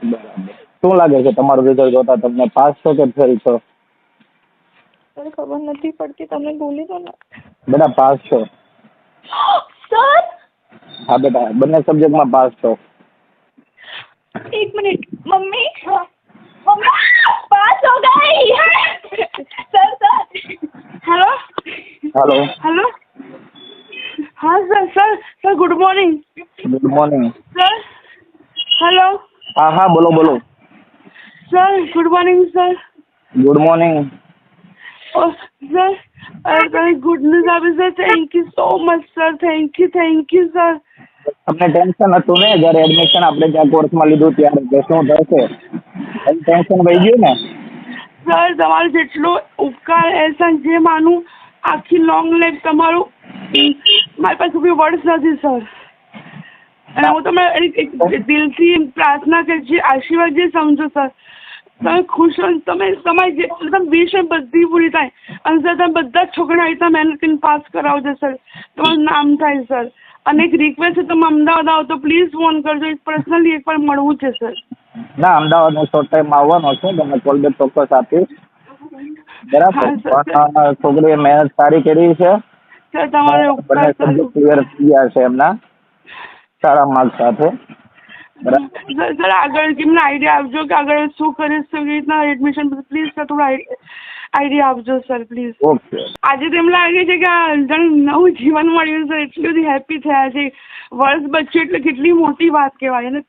બરાબર. શું લાગે છે તમારું રિઝલ્ટ જોતા તમને પાસ છો કે ફેલ છો? સર ખબર નથી પડતી, તમે બોલી દો ને. બેટા પાસ છો. સર હા બેટા, બંને સબ્જેક્ટમાં પાસ છો. एक मिनट मम्मी मम्मी पास हो गई sir sir hello hello hello हाँ sir good morning good morning. Sir hello हाँ हाँ बोलो बोलो. Sir good morning sir good morning. Sir good news આપી sir. Thank you so much sir. Thank you sir. તમને tension હતું ને જ્યારે એડમિશન આપણે ત્યાં કોર્સમાં લીધું ત્યારે કે શું થશે? એમ ટેન્શન વહી ગયું ને? સર તમારો જેટલો ઉપકાર એહસાન જે માનું આખી લોંગ લાઈફ તમારું મારી પાસે કોઈ વર્ડ્સ નથી સર. અને હું તમે દિલથી પ્રાર્થના કરી છે, આશીર્વાદ જે સમજો સર. તમે ખુશ હો, તમે તમારી તમે વિશ હોય બધી પૂરી થાય. અને સર તમે બધા જ છોકરા આવી મહેનત કરીને પાસ કરાવજો સર. તમારું નામ થાય સર. અને એક રિક્વેસ્ટ છે, તમે અમદાવાદ આવો તો પ્લીઝ ફોન કરજો. પર્સનલી એકવાર મળવું છે સર. ના, અમદાવાદનો શોર્ટ ટાઈમમાં આવવાનો છે, તમને કોલ બેક ચોક્કસ આપીશ. બરાબર. હા સર. પણ છોકરીએ મહેનત સારી કરી છે. સર તમારો બંને ઉપકાર સર. સબ્જેક્ટ ક્લિયર થઈ ગયા છે એમના સારા માર્ક સાથે. બરાબર. સર આગળ કેમને આઈડિયા આપજો કે આગળ શું કરીશ, કેવી રીતના એડમિશન, પ્લીઝ સર થોડું આઈડિયા આપજો સર પ્લીઝ. ઓકે. આજે તો એમ લાગે છે કે જાણે નવું જીવન મળ્યું છે. એટલી બધી હેપી થયા છે. વર્ષ બચ્યું એટલે કેટલી મોટી વાત કહેવાય ને.